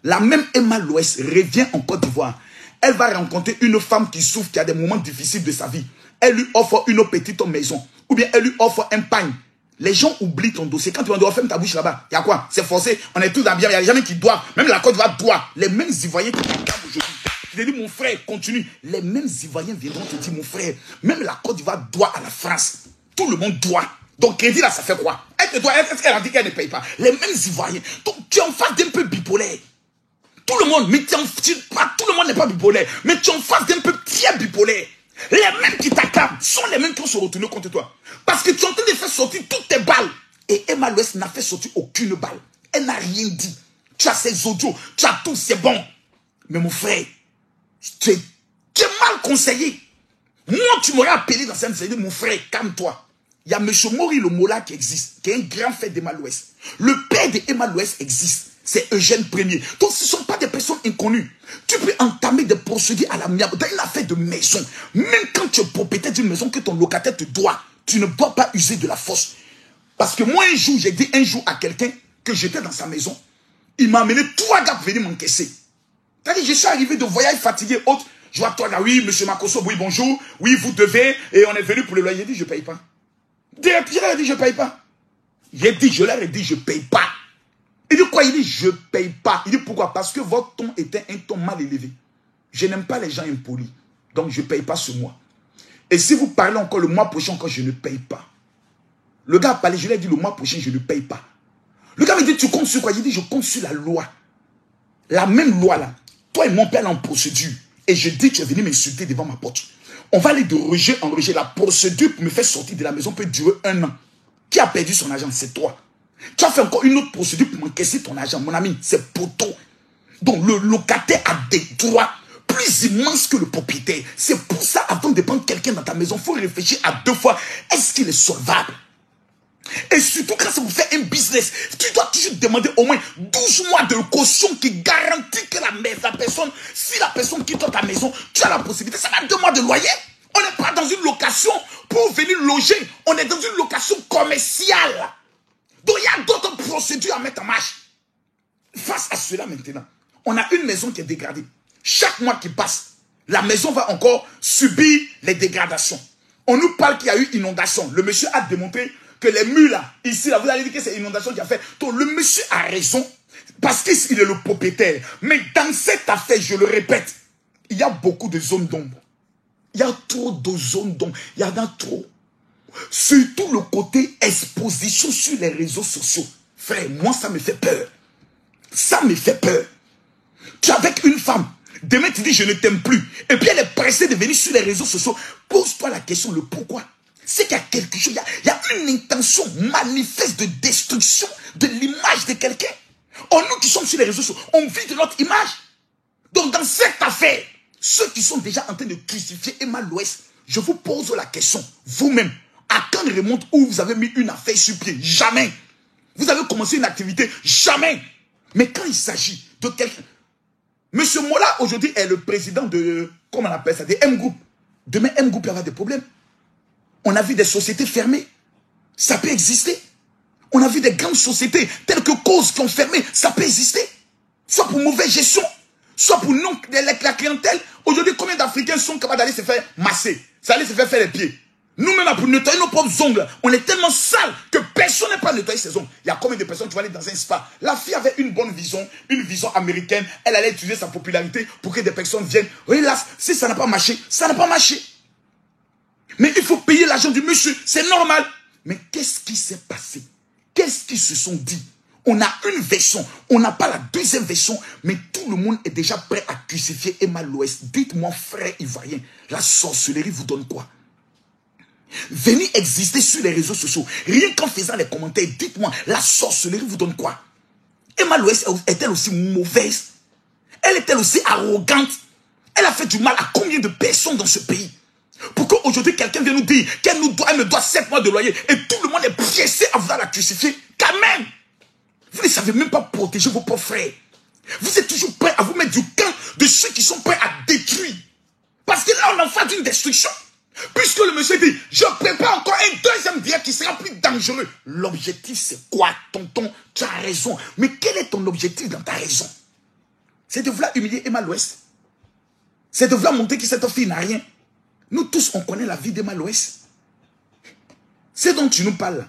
La même Emma Loès revient en Côte d'Ivoire. Elle va rencontrer une femme qui souffre, qui a des moments difficiles de sa vie. Elle lui offre une petite maison. Ou bien elle lui offre un pain. Les gens oublient ton dossier. Quand tu vas devoir fermer ta bouche là-bas, il y a quoi? C'est forcé. On est tous dans bien. Il n'y a jamais qui doivent. Même la Côte d'Ivoire doit. Les mêmes Ivoiriens qui t'encadrent aujourd'hui. Je te dis, mon frère, continue. Les mêmes Ivoiriens viendront te dire, mon frère, même la Côte d'Ivoire doit à la France. Tout le monde doit. Donc, crédit là, ça fait quoi? Elle te doit. Est-ce qu'elle a dit qu'elle ne paye pas? Les mêmes Ivoiriens. Donc, tu es en face d'un peu bipolaire. Tout le monde, mais tout le monde n'est pas bipolaire. Mais tu es en face d'un peu très bipolaire. Les mêmes qui t'acclament sont les mêmes qui vont se retourner contre toi. Parce que tu es en train de faire sortir toutes tes balles. Et Emma Loès n'a fait sortir aucune balle. Elle n'a rien dit. Tu as ses audios, tu as tout, c'est bon. Mais mon frère, tu es mal conseillé. Moi, tu m'aurais appelé dans cette série, mon frère, calme-toi. Il y a M. Maurice Le Mola qui existe, qui est un grand frère d'Emma Loès. Le père d'Emma Loès existe. C'est Eugène Premier. Donc, ce ne sont pas des personnes inconnues. Tu peux entamer des procédures à l'amiable dans une affaire de maison. Même quand tu es propriétaire d'une maison que ton locataire te doit, tu ne dois pas user de la force. Parce que moi, un jour, j'ai dit un jour à quelqu'un que j'étais dans sa maison. Il m'a amené 3 gars pour venir m'encaisser. C'est-à-dire, je suis arrivé de voyage fatigué, autre. Je vois 3 gars, oui, monsieur Makosso, oui, bonjour. Oui, vous devez. Et on est venu pour le loyer. Il dit, je ne paye pas. Pierre a dit, je ne paye pas. Je leur ai dit, je ne paye pas. Il dit quoi? Il dit, je ne paye pas. Il dit, pourquoi? Parce que votre ton était un ton mal élevé. Je n'aime pas les gens impolis. Donc, je ne paye pas ce mois. Et si vous parlez encore le mois prochain, encore, je ne paye pas. Le gars a parlé, je lui ai dit, le mois prochain, je ne paye pas. Le gars me dit, tu comptes sur quoi? Il dit, je compte sur la loi. La même loi, là. Toi et mon père, en procédure. Et je dis, tu es venu m'insulter devant ma porte. On va aller de rejet en rejet. La procédure pour me faire sortir de la maison peut durer 1 an. Qui a perdu son argent? C'est toi. Tu as fait encore une autre procédure pour m'encaisser ton argent. Mon ami, c'est poteau. Donc, le locataire a des droits plus immenses que le propriétaire. C'est pour ça, avant de prendre quelqu'un dans ta maison, il faut réfléchir à 2 fois. Est-ce qu'il est solvable? Et surtout, quand ça vous fait un business, tu dois toujours demander au moins 12 mois de caution qui garantit que la personne, si la personne quitte ta maison, tu as la possibilité. Ça va 2 mois de loyer. On n'est pas dans une location pour venir loger. On est dans une location commerciale. Donc, il y a d'autres procédures à mettre en marche. Face à cela maintenant, on a une maison qui est dégradée. Chaque mois qui passe, la maison va encore subir les dégradations. On nous parle qu'il y a eu inondation. Le monsieur a démontré que les murs là, ici, là, vous allez dire que c'est inondation qui a fait. Donc, le monsieur a raison parce qu'il est le propriétaire. Mais dans cette affaire, je le répète, il y a beaucoup de zones d'ombre. Il y a trop de zones d'ombre. Il y en a trop. Surtout le côté exposition sur les réseaux sociaux. Frère, moi, ça me fait peur. Ça me fait peur. Tu es avec une femme. Demain, tu dis, je ne t'aime plus. Et puis, elle est pressée de venir sur les réseaux sociaux. Pose-toi la question, le pourquoi. C'est qu'il y a quelque chose, il y a une intention manifeste de destruction de l'image de quelqu'un. Nous qui sommes sur les réseaux sociaux, on vit de notre image. Donc dans cette affaire, ceux qui sont déjà en train de crucifier Emma Loès, je vous pose la question, vous-même, à quand remonte où vous avez mis une affaire sur pied? Jamais. Vous avez commencé une activité? Jamais. Mais quand il s'agit de quelqu'un... Monsieur Mola, aujourd'hui, est le président de... Comment on appelle ça? Des M-Group. Demain, M-Group, il y aura des problèmes. On a vu des sociétés fermées. Ça peut exister. On a vu des grandes sociétés telles que Cause qui ont fermé. Ça peut exister. Soit pour mauvaise gestion, soit pour non, la clientèle. Aujourd'hui, combien d'Africains sont capables d'aller se faire masser? Ça allait se faire les pieds. Nous-mêmes, pour nettoyer nos propres ongles, on est tellement sale que personne n'est pas nettoyer ses ongles. Il y a combien de personnes qui vont aller dans un spa? La fille avait une bonne vision, une vision américaine. Elle allait utiliser sa popularité pour que des personnes viennent. Hélas, si ça n'a pas marché, ça n'a pas marché. Mais il faut payer l'argent du monsieur, c'est normal. Mais qu'est-ce qui s'est passé? Qu'est-ce qu'ils se sont dit? On a une version, on n'a pas la deuxième version, mais tout le monde est déjà prêt à crucifier Emma Loès. Dites-moi, frère ivoirien, la sorcellerie vous donne quoi? Venez exister sur les réseaux sociaux. Rien qu'en faisant les commentaires, dites-moi, la sorcellerie vous donne quoi? Emma Loès est-elle aussi mauvaise? Elle est-elle aussi arrogante? Elle a fait du mal à combien de personnes dans ce pays? Pour qu'aujourd'hui quelqu'un vienne nous dire qu'elle me doit 7 mois de loyer et tout le monde est pressé à vouloir la crucifier. Quand même! Vous ne savez même pas protéger vos propres frères. Vous êtes toujours prêts à vous mettre du camp de ceux qui sont prêts à détruire. Parce que là, on en fait une destruction. Puisque le monsieur dit, je prépare encore un deuxième direct qui sera plus dangereux. L'objectif, c'est quoi, tonton? Tu as raison. Mais quel est ton objectif dans ta raison? C'est de vouloir humilier Emma Loès. C'est de vouloir montrer que cette fille n'a rien. Nous tous, on connaît la vie d'Emma Loès. C'est dont tu nous parles.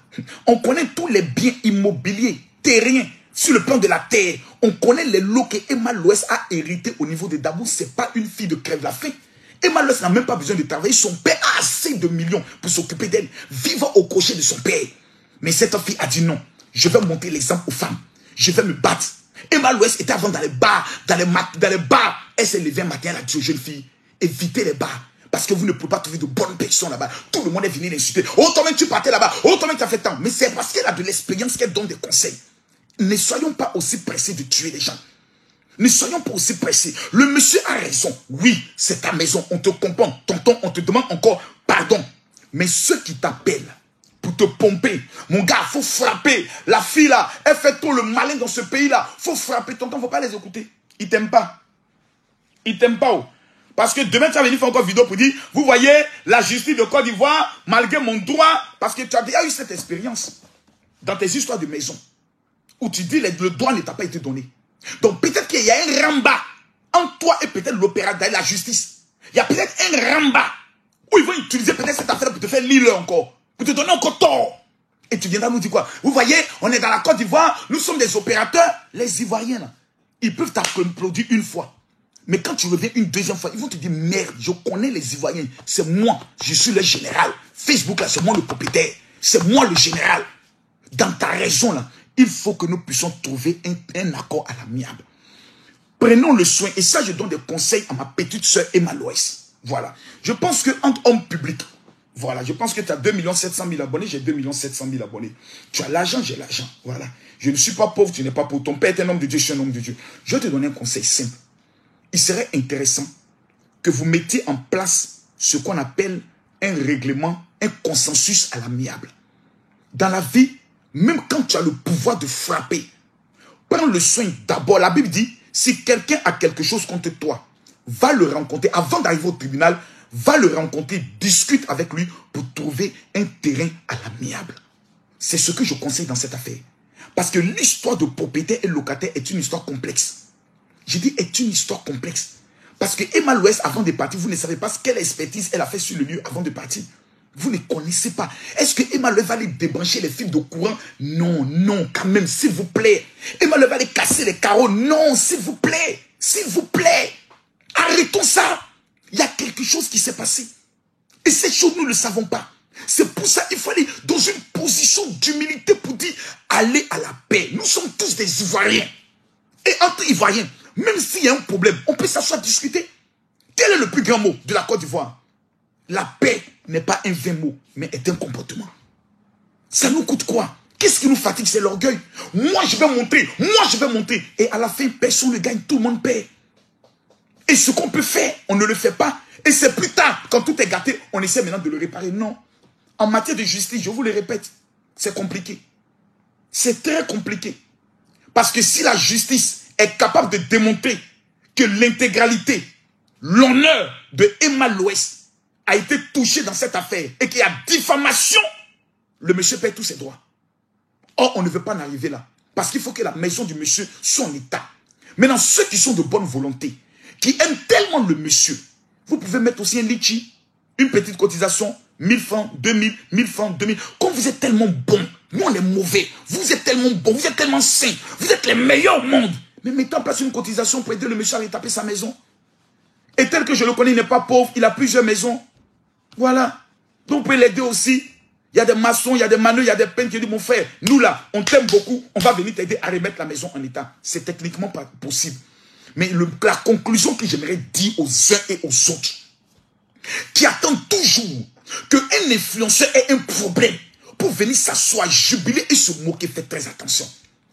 On connaît tous les biens immobiliers, terriens, sur le plan de la terre. On connaît les lots que Emma Loès a hérités au niveau de Dabou. Ce n'est pas une fille de crève-la-faim. Emma Loès n'a même pas besoin de travailler. Son père a assez de millions pour s'occuper d'elle, vivant au crochet de son père. Mais cette fille a dit non. Je vais montrer l'exemple aux femmes. Je vais me battre. Emma Loès était avant dans les bars. Dans les bars. Elle s'est levée un matin, elle a dit aux jeunes filles, évitez les bars. Parce que vous ne pouvez pas trouver de bonnes personnes là-bas. Tout le monde est venu l'insulter. Oh, toi-même, tu partais là-bas. Oh, toi-même, tu as fait tant. Mais c'est parce qu'elle a de l'expérience qu'elle donne des conseils. Ne soyons pas aussi pressés de tuer les gens. Ne soyons pas aussi pressés. Le monsieur a raison. Oui, c'est ta maison. On te comprend. Tonton, on te demande encore pardon. Mais ceux qui t'appellent pour te pomper, mon gars, il faut frapper. La fille là, elle fait tout le malin dans ce pays-là. Il faut frapper. Tonton, il ne faut pas les écouter. Ils ne t'aiment pas. Ils ne t'aiment pas. Oh. Parce que demain, tu vas venir faire encore une vidéo pour dire, vous voyez, la justice de Côte d'Ivoire, malgré mon droit, parce que tu as déjà eu cette expérience dans tes histoires de maison, où tu dis, le droit ne t'a pas été donné. Donc peut-être qu'il y a un ramba entre toi et peut-être l'opérateur de la justice. Il y a peut-être un ramba où ils vont utiliser peut-être cette affaire pour te faire lire encore, pour te donner encore tort. Et tu viendras nous dire quoi? Vous voyez, on est dans la Côte d'Ivoire, nous sommes des opérateurs, les Ivoiriens, là, ils peuvent t'applaudir une fois. Mais quand tu reviens une deuxième fois, ils vont te dire, merde, je connais les Ivoiriens. C'est moi, je suis le général. Facebook, là, c'est moi le propriétaire. C'est moi le général. Dans ta raison, là, il faut que nous puissions trouver un accord à l'amiable. Prenons le soin. Et ça, je donne des conseils à ma petite soeur Emma Loès. Voilà. Je pense qu'entre hommes publics, voilà, je pense que tu as 2 700 000 abonnés, j'ai 2 700 000 abonnés. Tu as l'argent, j'ai l'argent. Voilà. Je ne suis pas pauvre, tu n'es pas pauvre. Ton père est un homme de Dieu, je suis un homme de Dieu. Je vais te donner un conseil simple. Il serait intéressant que vous mettiez en place ce qu'on appelle un règlement, un consensus à l'amiable. Dans la vie, même quand tu as le pouvoir de frapper, prends le soin d'abord. La Bible dit, si quelqu'un a quelque chose contre toi, va le rencontrer. Avant d'arriver au tribunal, va le rencontrer, discute avec lui pour trouver un terrain à l'amiable. C'est ce que je conseille dans cette affaire. Parce que l'histoire de propriétaire et locataire est une histoire complexe. J'ai dit, est une histoire complexe. Parce que Emma Loès, avant de partir, vous ne savez pas quelle expertise elle a fait sur le lieu avant de partir. Vous ne connaissez pas. Est-ce que Emma Loès va aller débrancher les fils de courant? Non, non, quand même, s'il vous plaît. Emma Loès va aller casser les carreaux? Non, s'il vous plaît. S'il vous plaît. Arrêtons ça. Il y a quelque chose qui s'est passé. Et cette chose, nous ne le savons pas. C'est pour ça qu'il faut aller dans une position d'humilité pour dire, allez à la paix. Nous sommes tous des Ivoiriens. Et entre Ivoiriens, même s'il y a un problème, on peut s'asseoir discuter. Quel est le plus grand mot de la Côte d'Ivoire? La paix n'est pas un vain mot, mais est un comportement. Ça nous coûte quoi? Qu'est-ce qui nous fatigue? C'est l'orgueil. Moi, je vais monter. Moi, je vais monter. Et à la fin, personne ne gagne. Tout le monde perd. Et ce qu'on peut faire, on ne le fait pas. Et c'est plus tard, quand tout est gâté, on essaie maintenant de le réparer. Non. En matière de justice, je vous le répète, c'est compliqué. C'est très compliqué. Parce que si la justice est capable de démontrer que l'intégralité, l'honneur de Emma Loès a été touché dans cette affaire et qu'il y a diffamation, le monsieur perd tous ses droits. Or, on ne veut pas en arriver là. Parce qu'il faut que la maison du monsieur soit en état. Maintenant, ceux qui sont de bonne volonté, qui aiment tellement le monsieur, vous pouvez mettre aussi un litchi, une petite cotisation, 1000 francs, 2000, 1000 francs, 2000. Comme vous êtes tellement bon, nous on est mauvais, vous êtes tellement bon, vous êtes tellement sains, vous êtes les meilleurs au monde. Mais mettez en place une cotisation pour aider le monsieur à rétaper sa maison. Et tel que je le connais, il n'est pas pauvre, il a plusieurs maisons. Voilà. Donc vous pouvez l'aider aussi. Il y a des maçons, il y a des manœuvres, il y a des peintres qui disent, mon frère, nous là, on t'aime beaucoup, on va venir t'aider à remettre la maison en état. C'est techniquement pas possible. Mais la conclusion que j'aimerais dire aux uns et aux autres, qui attendent toujours qu'un influenceur ait un problème pour venir s'asseoir, jubiler et se moquer, faites très attention.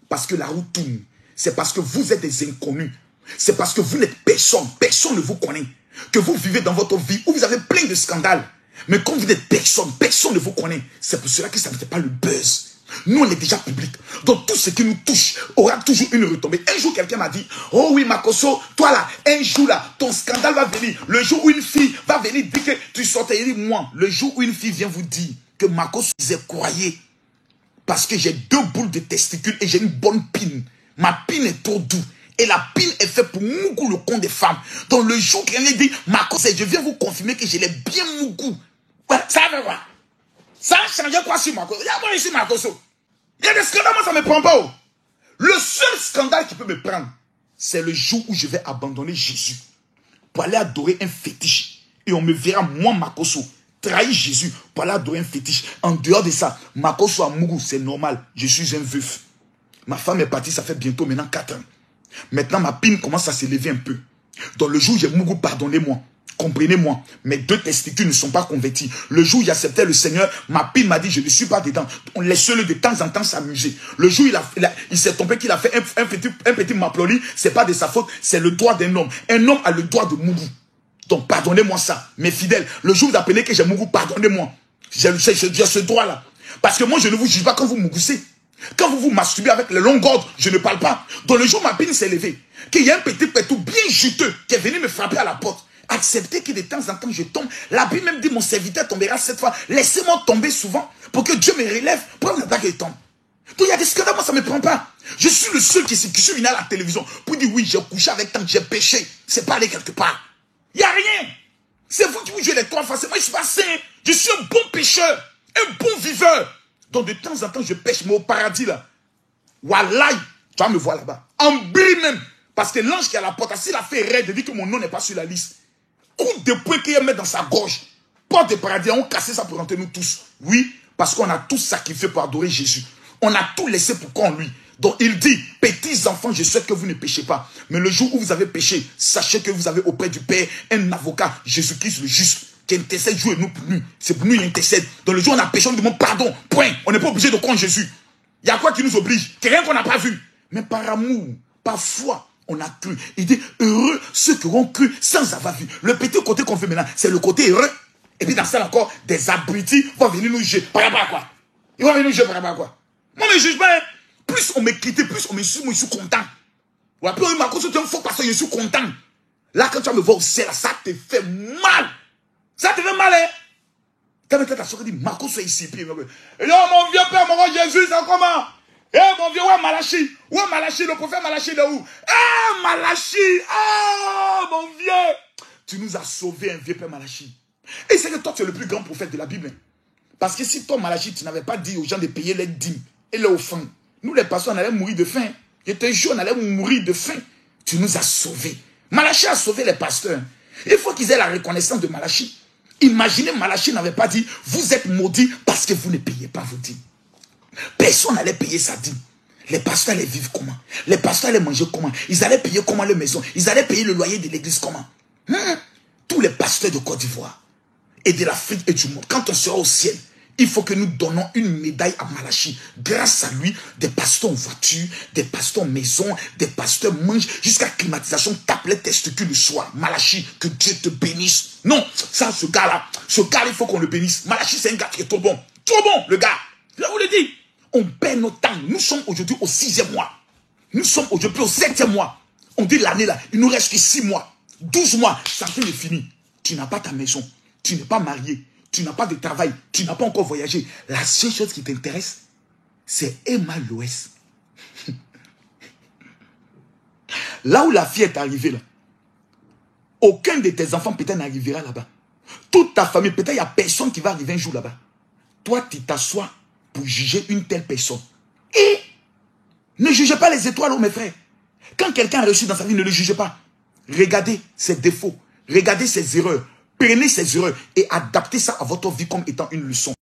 Parce que la roue tourne. C'est parce que vous êtes des inconnus. C'est parce que vous n'êtes personne. Personne ne vous connaît. Que vous vivez dans votre vie où vous avez plein de scandales. Mais comme vous n'êtes personne, personne ne vous connaît. C'est pour cela que ça ne fait pas le buzz. Nous, on est déjà public. Donc, tout ce qui nous touche aura toujours une retombée. Un jour, quelqu'un m'a dit, oh oui, Makosso, toi là, un jour là, ton scandale va venir. Le jour où une fille va venir dire que tu sortais, il dit, moi, le jour où une fille vient vous dire que Makosso disait, croyez, parce que j'ai 2 boules de testicules et j'ai une bonne pine. Ma pine est trop douce. Et la pine est faite pour Mougou, le con des femmes. Donc, le jour qu'il dit, Makosso, je viens vous confirmer que je l'ai bien Mougou. Ça va quoi? Ça a changé quoi sur Makosso? Il y a quoi ici, Makosso? Il y a des scandales, moi ça ne me prend pas. Le seul scandale qui peut me prendre, c'est le jour où je vais abandonner Jésus pour aller adorer un fétiche. Et on me verra, moi, Makosso, trahir Jésus pour aller adorer un fétiche. En dehors de ça, Makosso à Mougou, c'est normal. Je suis un veuf. Ma femme est partie, ça fait bientôt maintenant 4 ans. Maintenant, ma pine commence à s'élever un peu. Dans le jour où j'ai Mougou, pardonnez-moi. Comprenez-moi, mes 2 testicules ne sont pas convertis. Le jour où il acceptait le Seigneur, ma pile m'a dit, je ne suis pas dedans. On laisse-le de temps en temps s'amuser. Le jour où il s'est tombé qu'il a fait un petit maploli, c'est pas de sa faute, c'est le droit d'un homme. Un homme a le droit de Mougou. Donc pardonnez-moi ça, mes fidèles. Le jour où vous appelez que j'ai Mougou, pardonnez-moi. J'ai ce droit-là. Parce que moi, je ne vous juge pas quand vous mougoussez. Quand vous vous masturbez avec les longs ordres, je ne parle pas. Dans le jour où ma pile s'est levée, qu'il y a un petit pétou bien juteux qui est venu me frapper à la porte. Acceptez que de temps en temps je tombe. La Bible même dit mon serviteur tombera 7 fois. Laissez-moi tomber souvent pour que Dieu me relève. Pour ne pas qu'il tombe. Donc il y a des scandales, moi ça ne me prend pas. Je suis le seul qui suis venu à la télévision pour dire oui, j'ai couché avec tant que j'ai péché. C'est pas aller quelque part. Il n'y a rien. C'est vous qui vous jouez les 3 fois. Moi je ne suis pas saint. Je suis un bon pécheur. Un bon viveur. Donc de temps en temps je pêche, mais au paradis là. Wallahi, tu vas me voir là-bas. En bris même. Parce que l'ange qui est à la porte, s'il a fait raid, dit que mon nom n'est pas sur la liste. Coup de poing qu'il met dans sa gorge. Porte de paradis, on cassé ça pour rentrer nous tous. Oui, parce qu'on a tous sacrifié pour adorer Jésus. On a tout laissé pour qu'on lui. Donc il dit, petits enfants, je souhaite que vous ne péchez pas. Mais le jour où vous avez péché, sachez que vous avez auprès du Père un avocat, Jésus-Christ le juste, qui intercède jour et nous pour nous. C'est pour nous, il intercède. Dans le jour où on a péché, on nous demande pardon. Point. On n'est pas obligé de croire en Jésus. Il y a quoi qui nous oblige? C'est rien qu'on n'a pas vu. Mais par amour, par foi, on a cru. Il dit, heureux ceux qui auront cru sans avoir vu. Le petit côté qu'on fait maintenant, c'est le côté heureux. Et puis dans ça encore, des abrutis vont venir nous juger. Par rapport à quoi? Ils vont venir nous juger par rapport à quoi? Moi, je ne juge pas. Plus on me critique, plus on me suit, moi je suis content. Ou après, on m'a dit, tu es un faux pasteur, je suis content. Là, quand tu vas me voir au ciel, ça te fait mal. Ça te fait mal, hein? Quand ta soeur dit, Marco, sois ici. Puis, mon vieux père, mon Jésus, c'est comment? Eh, mon vieux, ouais, Malachi. Ouais, Malachi, le prophète Malachi de où? Ah, Malachi. Ah, mon vieux. Tu nous as sauvé, un vieux père Malachi. Et c'est que toi, tu es le plus grand prophète de la Bible. Parce que si toi, Malachi, tu n'avais pas dit aux gens de payer les dîmes et les offrandes, nous, les pasteurs, on allait mourir de faim. Je te jure, on allait mourir de faim. Tu nous as sauvés. Malachi a sauvé les pasteurs. Il faut qu'ils aient la reconnaissance de Malachi. Imaginez, Malachi n'avait pas dit, vous êtes maudits parce que vous ne payez pas vos dîmes. Personne n'allait payer sa dîme. Les pasteurs allaient vivre comment? Les pasteurs allaient manger comment? Ils allaient payer comment leur maison? Ils allaient payer le loyer de l'église comment? Tous les pasteurs de Côte d'Ivoire et de l'Afrique et du monde, quand on sera au ciel, Il faut que nous donnons une médaille à Malachi. Grâce à lui, des pasteurs en voiture, des pasteurs en maison, des pasteurs mangent jusqu'à climatisation, tape les testicules le soir. Malachi, que Dieu te bénisse. Non, ça, ce gars-là, il faut qu'on le bénisse. Malachi, c'est un gars qui est trop bon. Trop bon, le gars. Je vous le dis. On perd notre temps. Nous sommes aujourd'hui au 6e mois. Nous sommes aujourd'hui au 7e mois. On dit l'année là, il nous reste que 6 mois. 12 mois, ça fait fini. Tu n'as pas ta maison. Tu n'es pas marié. Tu n'as pas de travail, tu n'as pas encore voyagé. La seule chose qui t'intéresse, c'est Emma Loès. Là où la fille est arrivée, là, aucun de tes enfants peut-être n'arrivera là-bas. Toute ta famille, peut-être il n'y a personne qui va arriver un jour là-bas. Toi, tu t'assois pour juger une telle personne. Et ne jugez pas les étoiles, oh, mes frères. Quand quelqu'un a réussi dans sa vie, ne le jugez pas. Regardez ses défauts, regardez ses erreurs. Prenez ces erreurs et adaptez ça à votre vie comme étant une leçon.